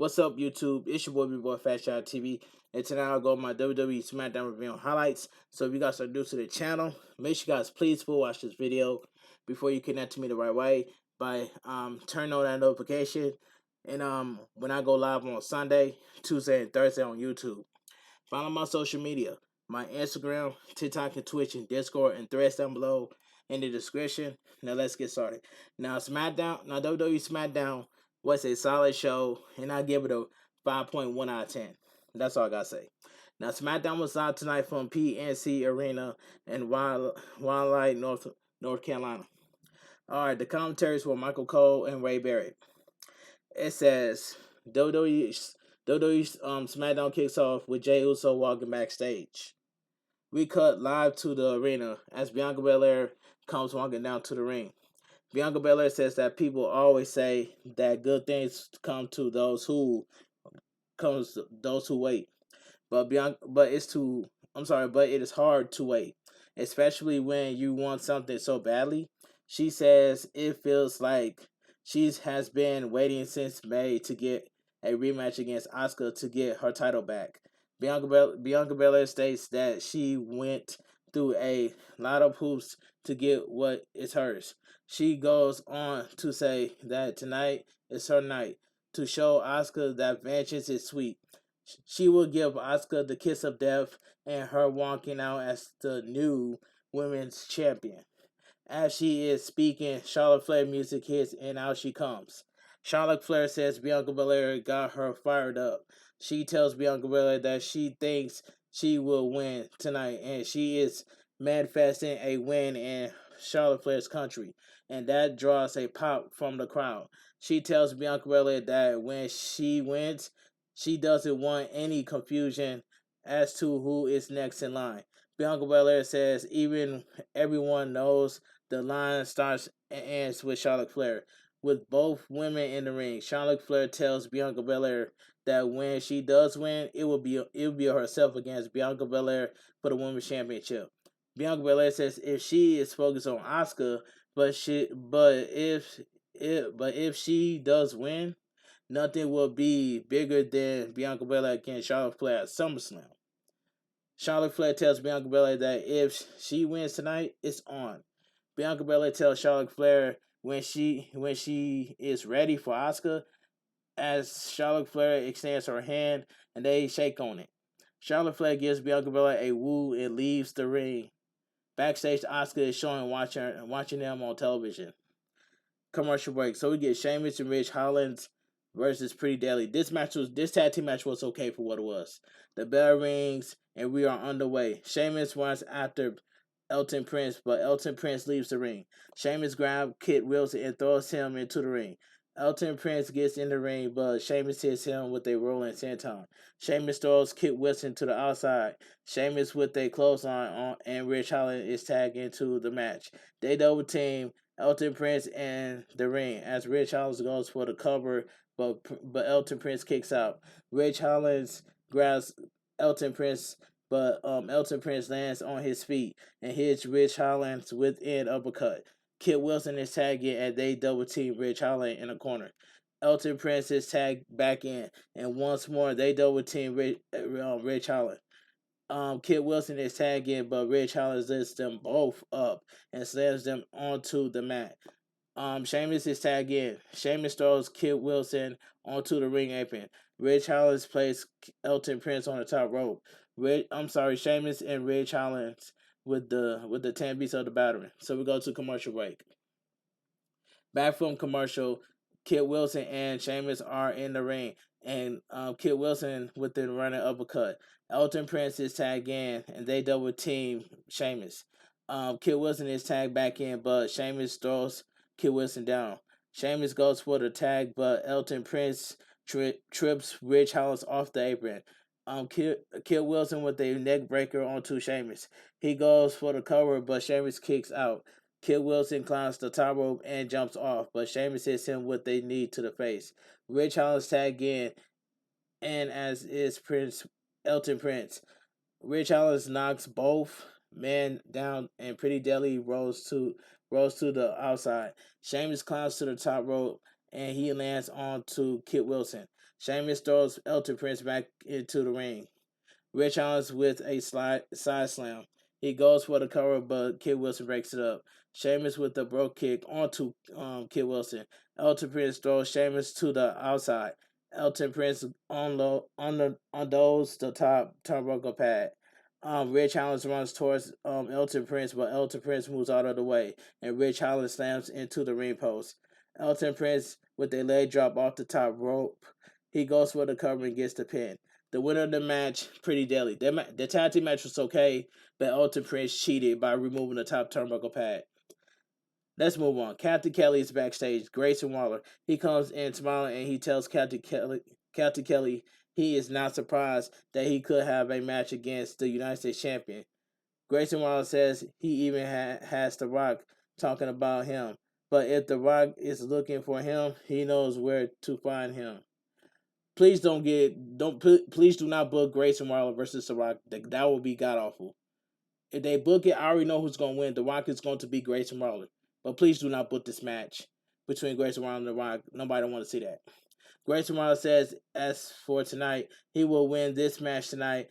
What's up, YouTube? It's your boy, Bigboyfactsjonnytv, and tonight I'll go over my WWE Smackdown review highlights. So if you guys are new to the channel, make sure you guys please full watch this video before you connect to me the right way by turning on that notification. And when I go live on Sunday, Tuesday, and Thursday on YouTube. Follow my social media, my Instagram, TikTok, and Twitch, and Discord, and threads down below in the description. Now let's get started. Now WWE Smackdown was a solid show, and I give it a 5.1 out of 10. That's all I gotta say. Now SmackDown was live tonight from PNC Arena in Wildlight, North Carolina. All right, the commentaries were Michael Cole and Ray Barrett. It says WWE SmackDown kicks off with Jey Uso walking backstage. We cut live to the arena as Bianca Belair comes walking down to the ring. Bianca Belair says that people always say that good things come to those who wait. But it is hard to wait, especially when you want something so badly. She says it feels like she has been waiting since May to get a rematch against Asuka to get her title back. Bianca Belair states that she went through a lot of hoops to get what is hers. She goes on to say that tonight is her night to show Asuka that vengeance is sweet. She will give Asuka the kiss of death and her walking out as the new women's champion. As she is speaking, Charlotte Flair music hits and out she comes. Charlotte Flair says Bianca Belair got her fired up. She tells Bianca Belair that she thinks she will win tonight and she is manifesting a win in Charlotte Flair's country, and that draws a pop from the crowd. She tells Bianca Belair that when she wins, she doesn't want any confusion as to who is next in line. Bianca Belair says even everyone knows the line starts and ends with Charlotte Flair. With both women in the ring, Charlotte Flair tells Bianca Belair that when she does win, it will be herself against Bianca Belair for the Women's Championship. Bianca Belair says if she is focused on Asuka, but if she does win, nothing will be bigger than Bianca Belair against Charlotte Flair at SummerSlam. Charlotte Flair tells Bianca Belair that if she wins tonight, it's on. Bianca Belair tells Charlotte Flair when she is ready for Asuka, as Charlotte Flair extends her hand and they shake on it. Charlotte Flair gives Bianca Belair a woo and leaves the ring. Backstage, Asuka is showing watching them on television. Commercial break. So we get Sheamus and Rich Hollins versus Pretty Deadly. This tag team match was okay for what it was. The bell rings and we are underway. Sheamus runs after Elton Prince, but Elton Prince leaves the ring. Sheamus grabs Kit Wilson and throws him into the ring. Elton Prince gets in the ring, but Sheamus hits him with a rolling senton. Sheamus throws Kit Wilson to the outside. Sheamus with a clothesline on, and Rich Holland is tagged into the match. They double team Elton Prince in the ring as Rich Holland goes for the cover, but Elton Prince kicks out. Rich Holland grabs Elton Prince, but Elton Prince lands on his feet and hits Rich Holland with an uppercut. Kit Wilson is tagged in and they double team Rich Holland in the corner. Elton Prince is tagged back in, and once more they double team Rich Holland. Kit Wilson is tagged in, but Rich Holland lifts them both up and slams them onto the mat. Sheamus is tagged in. Sheamus throws Kit Wilson onto the ring apron. Rich Holland places Elton Prince on the top rope. Sheamus and Rich Holland with the 10 beats of the battery. So we go to commercial break. Back from commercial, Kit Wilson and Sheamus are in the ring, and Kit Wilson with the running uppercut. Elton Prince is tagged in, and they double team Sheamus. Kit Wilson is tagged back in, but Sheamus throws Kit Wilson down. Sheamus goes for the tag, but Elton Prince trips Rich Holland off the apron. Kit Wilson with a neck breaker onto Sheamus. He goes for the cover, but Sheamus kicks out. Kit Wilson climbs the top rope and jumps off, but Sheamus hits him with a knee to the face. Rich Holland tags in, and as is Elton Prince. Rich Holland knocks both men down, and Pretty Deadly rolls to the outside. Sheamus climbs to the top rope and he lands onto Kit Wilson. Sheamus throws Elton Prince back into the ring. Rich Hollis with a side slam. He goes for the cover, but Kid Wilson breaks it up. Sheamus with the broke kick onto Kid Wilson. Elton Prince throws Sheamus to the outside. Elton Prince undoes the top turnbuckle pad. Rich Hollis runs towards Elton Prince, but Elton Prince moves out of the way, and Rich Hollis slams into the ring post. Elton Prince with a leg drop off the top rope. He goes for the cover and gets the pin. The winner of the match, Pretty Deadly. The tag team match was okay, but Elton Prince cheated by removing the top turnbuckle pad. Let's move on. Captain Kelly is backstage. Grayson Waller. He comes in smiling and he tells Captain Kelly he is not surprised that he could have a match against the United States Champion. Grayson Waller says he even has The Rock talking about him. But if The Rock is looking for him, he knows where to find him. Please please do not book Grayson Waller versus The Rock. That will be god awful. If they book it, I already know who's going to win. The Rock is going to be Grayson Waller. But please do not book this match between Grayson Waller and The Rock. Nobody don't want to see that. Grayson Waller says, as for tonight, he will win this match tonight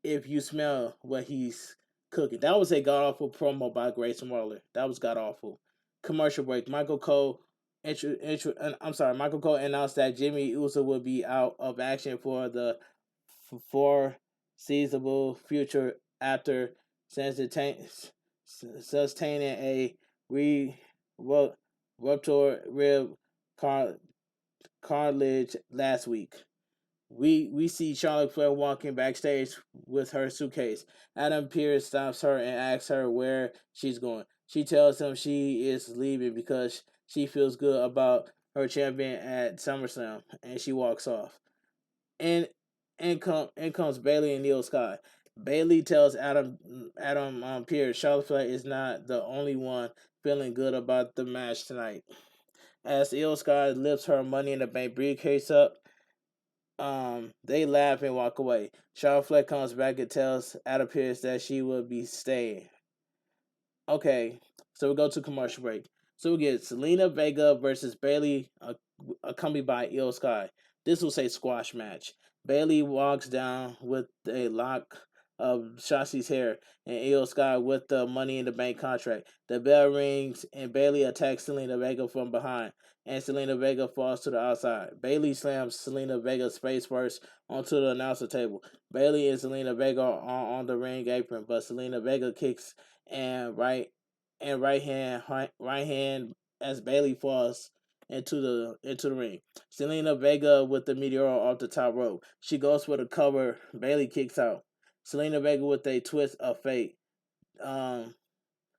if you smell what he's cooking. That was a god awful promo by Grayson Waller. That was god awful. Commercial break. Michael Cole announced that Jimmy Uso will be out of action for the foreseeable future after sustaining a ruptured rib cartilage last week. We see Charlotte Flair walking backstage with her suitcase. Adam Pearce stops her and asks her where she's going. She tells him she is leaving because she feels good about her champion at SummerSlam, and she walks off. And comes Bayley and Neil Sky. Bayley tells Adam Pearce Charlotte Flair is not the only one feeling good about the match tonight. As Io Sky lifts her Money in the Bank briefcase up, they laugh and walk away. Charlotte Flair comes back and tells Adam Pearce that she will be staying. Okay, so we go to commercial break. So we get Selena Vega versus Bayley, accompanied by Io Sky. This was a squash match. Bayley walks down with a lock of Shotzi's hair, and Io Sky with the Money in the Bank contract. The bell rings, and Bayley attacks Selena Vega from behind, and Selena Vega falls to the outside. Bayley slams Selena Vega's face first onto the announcer table. Bayley and Selena Vega are on the ring apron, but Selena Vega kicks and right hand as Bayley falls into the ring. Selena Vega with the Meteor off the top rope. She goes for the cover. Bayley kicks out. Selena Vega with a twist of fate.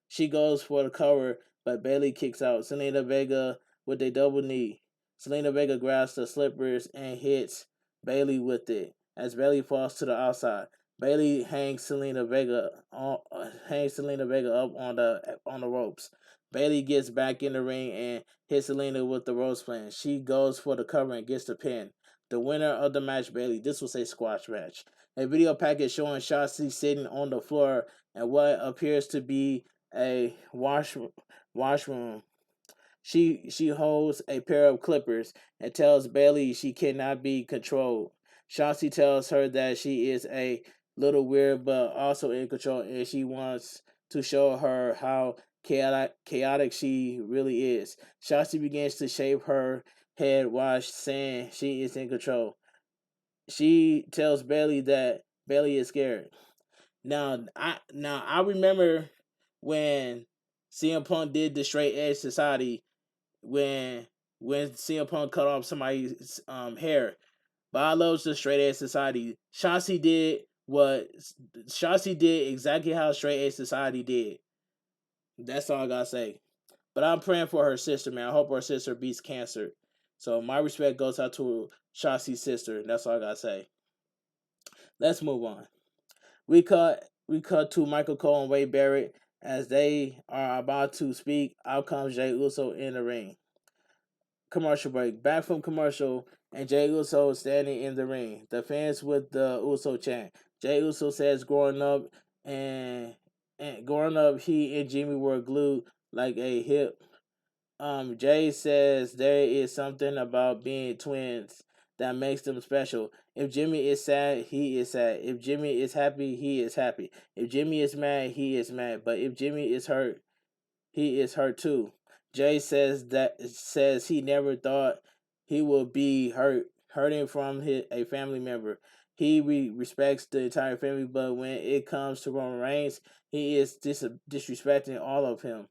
She goes for the cover, but Bayley kicks out. Selena Vega with a double knee. Selena Vega grabs the slippers and hits Bayley with it as Bayley falls to the outside. Bayley hangs Selena Vega up on the ropes. Bayley gets back in the ring and hits Selena with the rose plant. She goes for the cover and gets the pin. The winner of the match, Bayley. This was a squash match. A video package showing Shotzi sitting on the floor and what appears to be a washroom. She holds a pair of clippers and tells Bayley she cannot be controlled. Shotzi tells her that she is a little weird but also in control, and she wants to show her how chaotic she really is. Shotzi begins to shave her head while saying she is in control. She tells Bayley that Bayley is scared. Now I remember when CM Punk did the Straight Edge Society when CM Punk cut off somebody's hair. But I love the Straight Edge Society. Shotzi did exactly how Straight Edge Society did. That's all I gotta say. But I'm praying for her sister, man. I hope her sister beats cancer. So my respect goes out to Shotzi's sister. That's all I gotta say. Let's move on. We cut to Michael Cole and Wade Barrett as they are about to speak. Out comes Jey Uso in the ring. Commercial break. Back from commercial, and Jey Uso standing in the ring. The fans with the Uso chant. Jey Uso says, "Growing up, he and Jimmy were glued like a hip Jay says there is something about being twins that makes them special. If Jimmy is sad, he is sad. If Jimmy is happy, he is happy. If Jimmy is mad, he is mad. But if Jimmy is hurt, he is hurt too. Jay says he never thought he would be hurting from a family member. He respects the entire family, but when it comes to Roman Reigns, he is disrespecting all of them,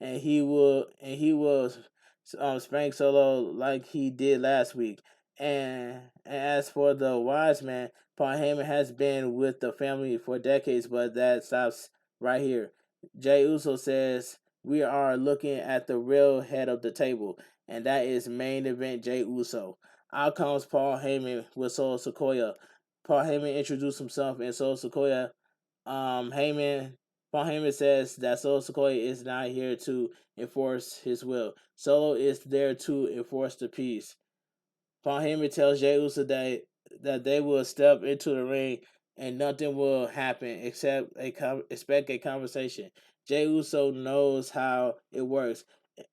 and he will spank Solo like he did last week. And as for the wise man, Paul Heyman has been with the family for decades, but that stops right here. Jay Uso says we are looking at the real head of the table, and that is main event Jay Uso. Out comes Paul Heyman with Solo Sequoia. Paul Heyman introduced himself and Solo Sequoia. Heyman Paul Heyman says that Solo Sequoia is not here to enforce his will. Solo is there to enforce the peace. Paul Heyman tells Jey Uso that they will step into the ring and nothing will happen except expect a conversation. Jey Uso knows how it works,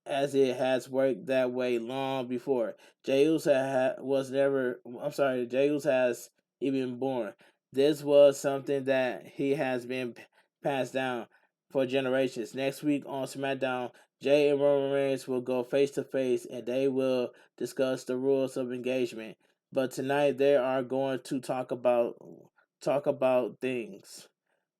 as it has worked that way long before. Jey Uso was never. I'm sorry, Jey Uso has even born. This was something that he has been passed down for generations. Next week on SmackDown, Jay and Roman Reigns will go face to face, and they will discuss the rules of engagement. But tonight they are going to talk about things.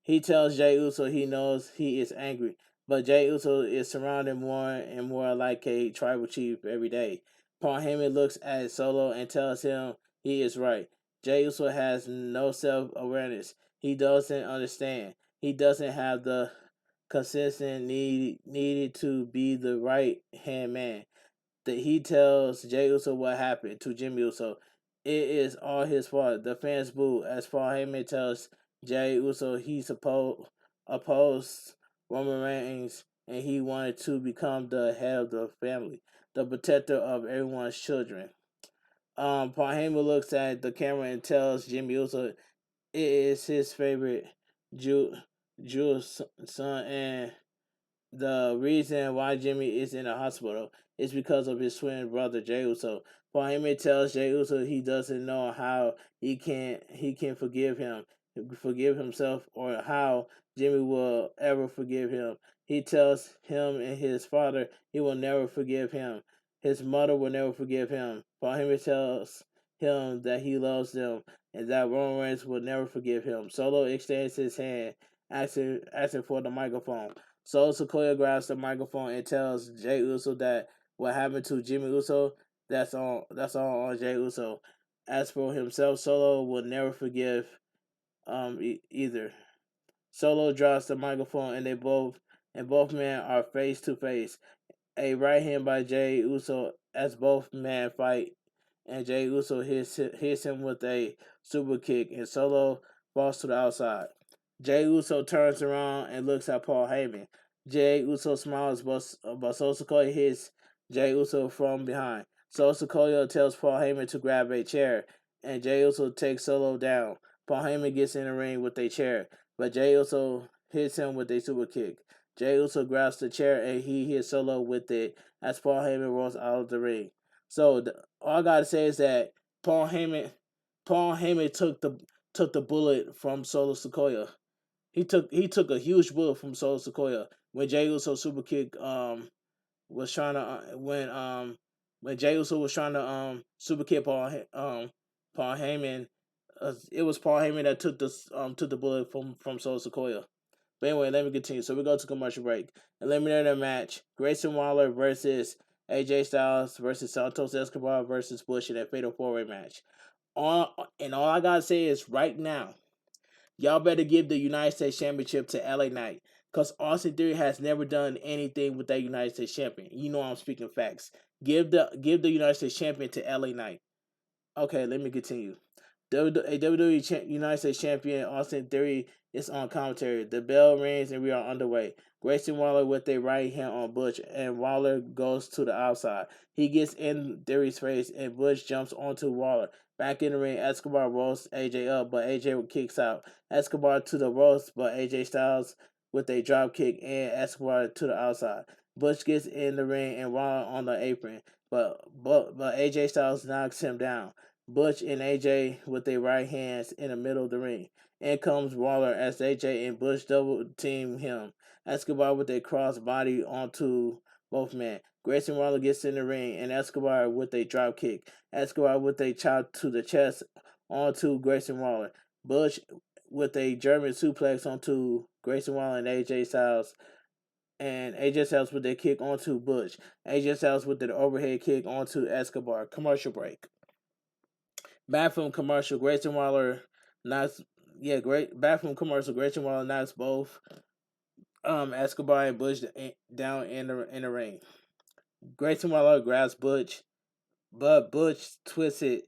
He tells Jey Uso he knows he is angry, but Jey Uso is surrounded more and more like a tribal chief every day. Paul Heyman looks at Solo and tells him he is right. Jey Uso has no self-awareness. He doesn't understand. He doesn't have the consistent needed to be the right hand man. That he tells Jey Uso what happened to Jimmy Uso. It is all his fault. The fans boo as Paul Heyman tells Jey Uso he opposed Roman Reigns and he wanted to become the head of the family, the protector of everyone's children. Paul Heyman looks at the camera and tells Jimmy Uso it is his favorite Jew son, and the reason why Jimmy is in the hospital is because of his twin brother Jey Uso. Paul Heyman tells Jey Uso he doesn't know how he can forgive himself, or how Jimmy will ever forgive him. He tells him and his father he will never forgive him. His mother will never forgive him. Paul Heyman tells him that he loves them and that Roman Reigns will never forgive him. Solo extends his hand, asking for the microphone. So Sequoia grabs the microphone and tells Jey Uso that what happened to Jimmy Uso, that's all on Jey Uso. As for himself, Solo will never forgive either. Solo drops the microphone and both men are face to face. A right hand by Jey Uso as both men fight, and Jey Uso hits him with a super kick, and Solo falls to the outside. Jey Uso turns around and looks at Paul Heyman. Jey Uso smiles, but Solo Sikoa hits Jey Uso from behind. Solo Sikoa tells Paul Heyman to grab a chair, and Jey Uso takes Solo down. Paul Heyman gets in the ring with a chair, but Jey Uso hits him with a super kick. Jey Uso grabs the chair and he hits Solo with it as Paul Heyman rolls out of the ring. So all I gotta say is that Paul Heyman, Paul Heyman took the bullet from Solo Sikoa. He took a huge bullet from Solo Sikoa when Jey Uso super kick was trying to when Jey Uso was trying to super kick Paul Heyman. It was Paul Heyman that took the bullet from Solo Sikoa. But anyway, let me continue. So we go to commercial break. Eliminator match: Grayson Waller versus AJ Styles versus Santos Escobar versus Bush in a fatal 4-way match. All I gotta say is right now, y'all better give the United States Championship to LA Knight. Because Austin Theory has never done anything with that United States Champion. You know I'm speaking facts. Give the United States Champion to LA Knight. Okay, let me continue. WWE United States Champion Austin Theory is on commentary. The bell rings and we are underway. Grayson Waller with a right hand on Butch, and Waller goes to the outside. He gets in Theory's face, and Butch jumps onto Waller. Back in the ring, Escobar rolls AJ up, but AJ kicks out. Escobar to the ropes, but AJ Styles with a drop kick and Escobar to the outside. Butch gets in the ring and Waller on the apron, but AJ Styles knocks him down. Butch and AJ with their right hands in the middle of the ring. In comes Waller as AJ and Butch double team him. Escobar with a cross body onto both men. Grayson Waller gets in the ring and Escobar with a drop kick. Escobar with a chop to the chest onto Grayson Waller. Butch with a German suplex onto Grayson Waller and AJ Styles. And AJ Styles with a kick onto Butch. AJ Styles with the overhead kick onto Escobar. Commercial break. Back from commercial, Grayson Waller knocks. Yeah, great. Back from commercial, Grayson Waller knocks both Escobar and Butch down in the ring. Grayson Waller grabs Butch, but Butch twisted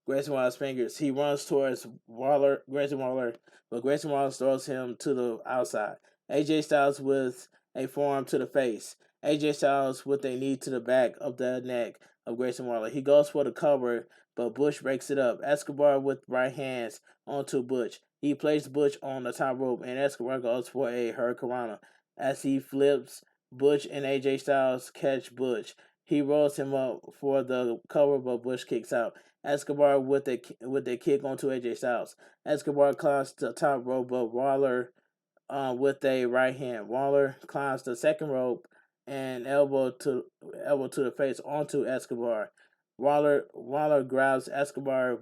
Grayson Waller's fingers. He runs towards Grayson Waller, but Grayson Waller throws him to the outside. AJ Styles with a forearm to the face. AJ Styles with a knee to the back of the neck of Grayson Waller. He goes for the cover, but Butch breaks it up. Escobar with right hands onto Butch. He places Butch on the top rope, and Escobar goes for a hurricanrana. As he flips, Butch and AJ Styles catch Butch. He rolls him up for the cover, but Bush kicks out. Escobar with a kick onto AJ Styles. Escobar climbs the top rope, but Waller with a right hand. Waller climbs the second rope and elbow to the face onto Escobar. Waller grabs Escobar,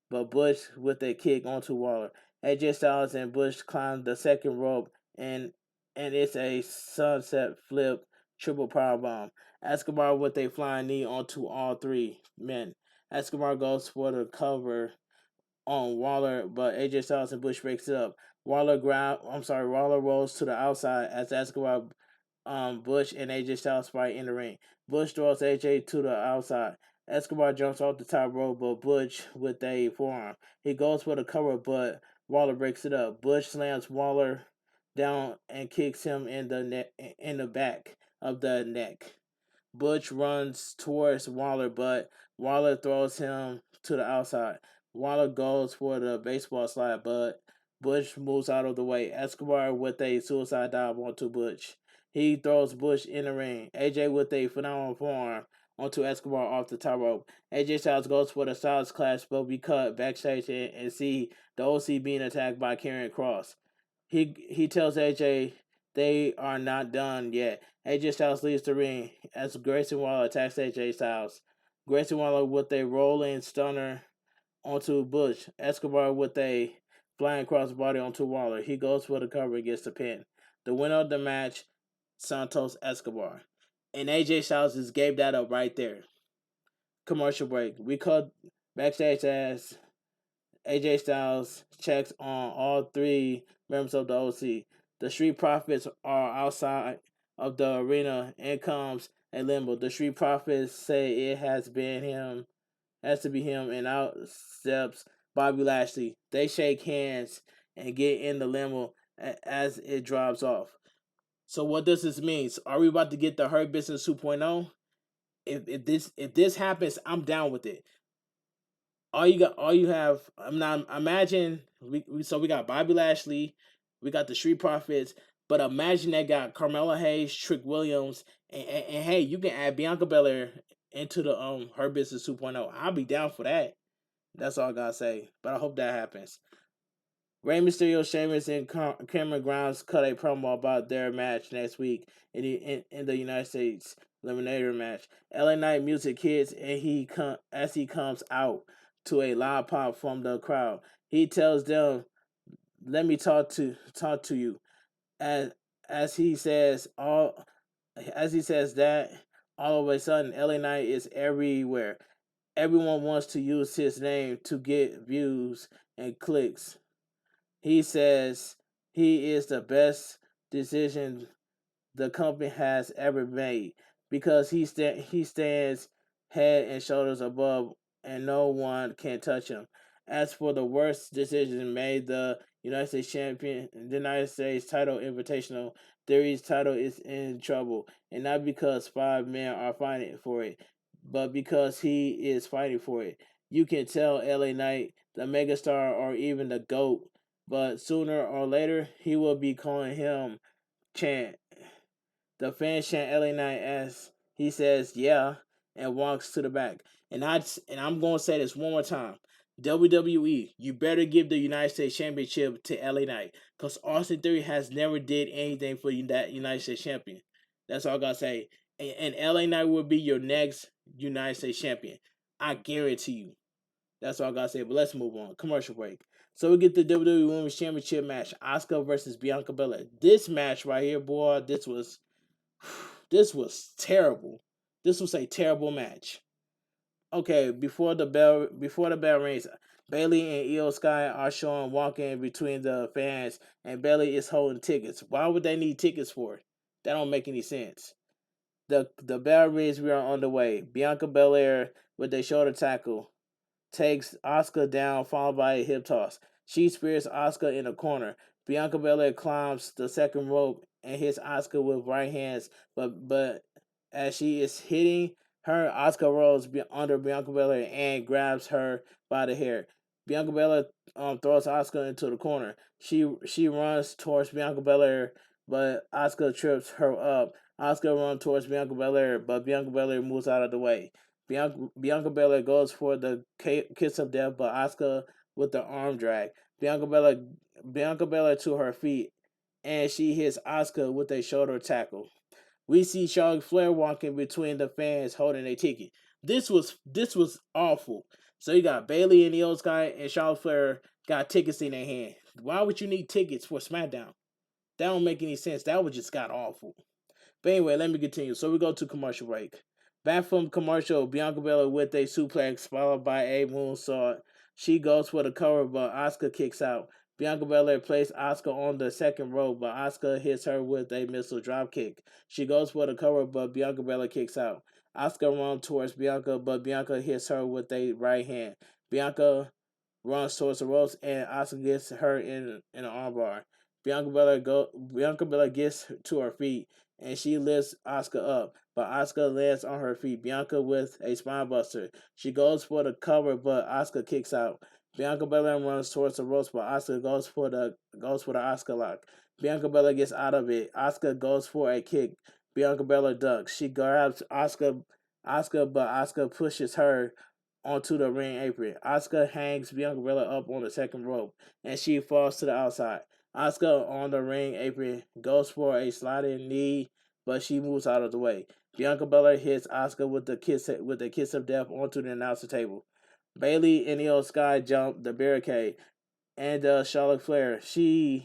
but Bush with a kick onto Waller. AJ Styles and Bush climb the second rope, and it's a sunset flip triple power bomb. Escobar with a flying knee onto all three men. Escobar goes for the cover on Waller, but AJ Styles and Bush breaks it up. Waller rolls to the outside as Escobar, Bush and AJ Styles fight in the ring. Bush throws AJ to the outside. Escobar jumps off the top rope, but Bush with a forearm. He goes for the cover, but Waller breaks it up. Bush slams Waller down and kicks him in the back of the neck. Butch runs towards Waller, but Waller throws him to the outside. Waller goes for the baseball slide, but Butch moves out of the way. Escobar with a suicide dive onto Butch. He throws Butch in the ring. AJ with a phenomenal forearm onto Escobar off the top rope. AJ Styles goes for the Styles Clash, but we cut backstage and see the OC being attacked by Karrion Kross. He tells AJ they are not done yet. AJ Styles leaves the ring as Grayson Waller attacks AJ Styles. Grayson Waller with a rolling stunner onto Bush. Escobar with a flying crossbody onto Waller. He goes for the cover and gets the pin. The winner of the match, Santos Escobar. And AJ Styles just gave that up right there. Commercial break. We cut backstage as AJ Styles checks on all three members of the OC. The Street Profits are outside of the arena. In comes a limo. The Street Profits say it has to be him, and out steps Bobby Lashley. They shake hands and get in the limo as it drives off. So what does this mean? Are we about to get the Hurt Business 2.0? If this happens, I'm down with it. All you have. I'm not imagine we got Bobby Lashley, we got the Street Profits, but imagine they got Carmella Hayes, Trick Williams, and hey, you can add Bianca Belair into the Her Business 2.0. I'll be down for that. That's all I gotta say. But I hope that happens. Rey Mysterio, Sheamus, and Cameron Grimes cut a promo about their match next week in the United States Eliminator match. LA Knight music hits and as he comes out to a loud pop from the crowd. He tells them, "Let me talk to you." As as he says all as he says that, all of a sudden LA Knight is everywhere. Everyone wants to use his name to get views and clicks. He says he is the best decision the company has ever made because he stands head and shoulders above and no one can touch him. As for the worst decision made, the United States title invitational, Theory's title is in trouble, and not because five men are fighting for it, but because he is fighting for it. You can tell LA Knight, the megastar or even the GOAT, but sooner or later he will be calling him champ. The fans chant LA Knight as he says, "Yeah," and walks to the back. And I'm going to say this one more time. WWE, you better give the United States Championship to LA Knight, because Austin Theory has never did anything for that United States champion. That's all I gotta say. And LA Knight will be your next United States champion. I guarantee you. That's all I gotta say. But let's move on. Commercial break. So we get the WWE Women's Championship match: Asuka versus Bianca Belair. This match right here, boy, this was terrible. This was a terrible match. Okay, before the bell rings, Bailey and Io Sky are shown walking between the fans, and Bailey is holding tickets. Why would they need tickets for? That don't make any sense. The bell rings. We are on the way. Bianca Belair with a shoulder tackle takes Asuka down, followed by a hip toss. She spears Asuka in the corner. Bianca Belair climbs the second rope and hits Asuka with right hands, but as she is hitting her, Asuka rolls under Bianca Belair and grabs her by the hair. Bianca Belair throws Asuka into the corner. She runs towards Bianca Belair, but Asuka trips her up. Asuka runs towards Bianca Belair, but Bianca Belair moves out of the way. Bianca Belair goes for the kiss of death, but Asuka with the arm drag. Bianca Belair to her feet, and she hits Asuka with a shoulder tackle. We see Charlotte Flair walking between the fans holding a ticket. This was awful. So you got Bailey and the old guy and Charlotte Flair got tickets in their hand. Why would you need tickets for SmackDown? That don't make any sense. That would just got awful. But anyway, let me continue. So we go to commercial break. Back from commercial, Bianca Belair with a suplex followed by a moonsault. She goes for the cover, but Asuka kicks out. Bianca Belair places Asuka on the second rope, but Asuka hits her with a missile drop kick. She goes for the cover, but Bianca Belair kicks out. Asuka runs towards Bianca, but Bianca hits her with a right hand. Bianca runs towards the ropes, and Asuka gets her in an armbar. Bianca Belair gets to her feet, and she lifts Asuka up, but Asuka lands on her feet. Bianca with a spinebuster. She goes for the cover, but Asuka kicks out. Bianca Belair runs towards the ropes, but Asuka goes for the Asuka lock. Bianca Belair gets out of it. Asuka goes for a kick. Bianca Belair ducks. She grabs Asuka, but Asuka pushes her onto the ring apron. Asuka hangs Bianca Belair up on the second rope, and she falls to the outside. Asuka on the ring apron goes for a sliding knee, but she moves out of the way. Bianca Belair hits Asuka with the kiss of death onto the announcer table. Bailey and Io Sky jump the barricade, and Charlotte Flair she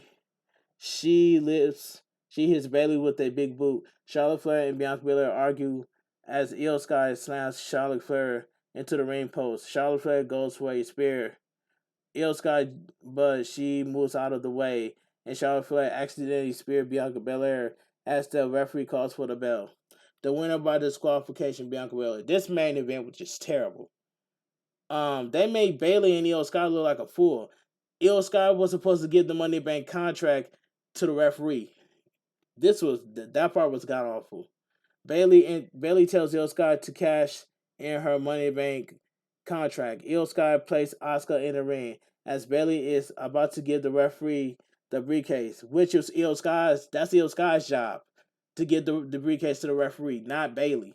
lives she hits Bailey with a big boot. Charlotte Flair and Bianca Belair argue as Io Sky slams Charlotte Flair into the ring post. Charlotte Flair goes for a spear. Io Sky, but she moves out of the way, and Charlotte Flair accidentally speared Bianca Belair as the referee calls for the bell. The winner by disqualification, Bianca Belair. This main event was just terrible. They made Bailey and Io Sky look like a fool. Io Sky was supposed to give the Money Bank contract to the referee. That part was god awful. Bailey tells Io Sky to cash in her Money Bank contract. Io Sky placed Asuka in the ring as Bailey is about to give the referee the briefcase, which is Io Sky's. That's Io Sky's job to give the briefcase to the referee, not Bailey.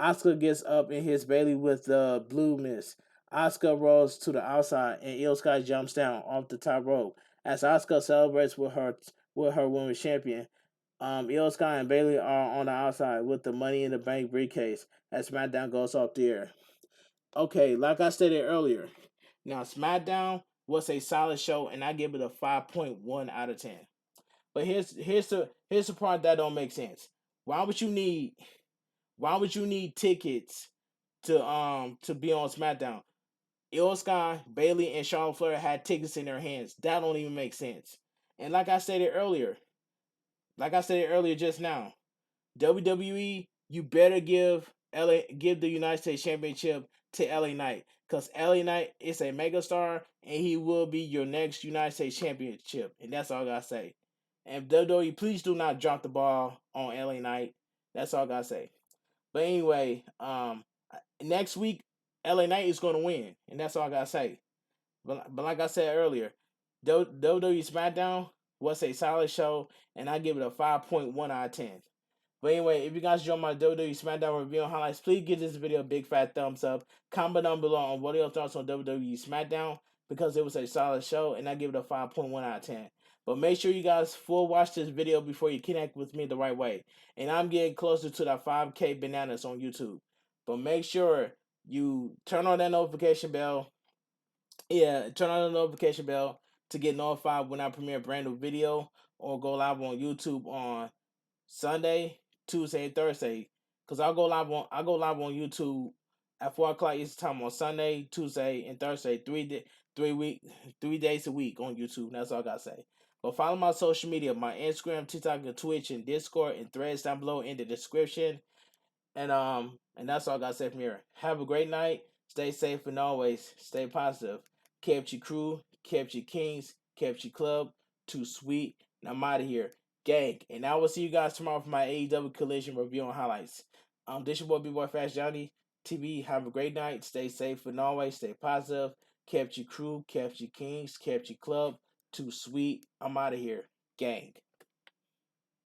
Asuka gets up and hits Bailey with the blue mist. Asuka rolls to the outside and Io Sky jumps down off the top rope as Asuka celebrates with her women's champion. Io Sky and Bailey are on the outside with the Money in the Bank briefcase as SmackDown goes off the air. Okay, like I stated earlier, now SmackDown was a solid show, and I give it a 5.1 out of 10. But here's the part that don't make sense. Why would you need why would you need tickets to be on SmackDown? Io Sky, Bailey, and Charlotte Flair had tickets in their hands. That don't even make sense. And like I stated earlier just now, WWE, you better give the United States Championship to LA Knight, because LA Knight is a megastar and he will be your next United States Championship. And that's all I gotta say. And WWE, please do not drop the ball on LA Knight. That's all I gotta say. But anyway, next week LA Knight is gonna win, and that's all I gotta say. But like I said earlier, WWE Smackdown was a solid show, and I give it a 5.1 out of 10. But anyway, if you guys enjoy my WWE Smackdown review and highlights, please give this video a big fat thumbs up. Comment down below on what are your thoughts on WWE Smackdown, because it was a solid show, and I give it a 5.1 out of 10. But make sure you guys full watch this video before you connect with me the right way. And I'm getting closer to that 5K bananas on YouTube. But make sure you turn on that notification bell. Yeah, turn on the notification bell to get notified when I premiere a brand new video or go live on YouTube on Sunday, Tuesday, and Thursday. Cause I go live on YouTube at 4 o'clock Eastern time on Sunday, Tuesday, and Thursday. 3 days a week on YouTube. That's all I gotta say. But follow my social media, my Instagram, TikTok, and Twitch, and Discord, and threads down below in the description. And that's all I gotta say from here. Have a great night. Stay safe and always stay positive. Kept your crew, kept your kings, kept your club. Too sweet. And I'm out of here. Gang. And I will see you guys tomorrow for my AEW Collision review and highlights. This your boy Bigboyfactsjonnytv. Have a great night. Stay safe and always stay positive. Kept your crew, kept your kings, kept your club. Too sweet. I'm out of here. Gang.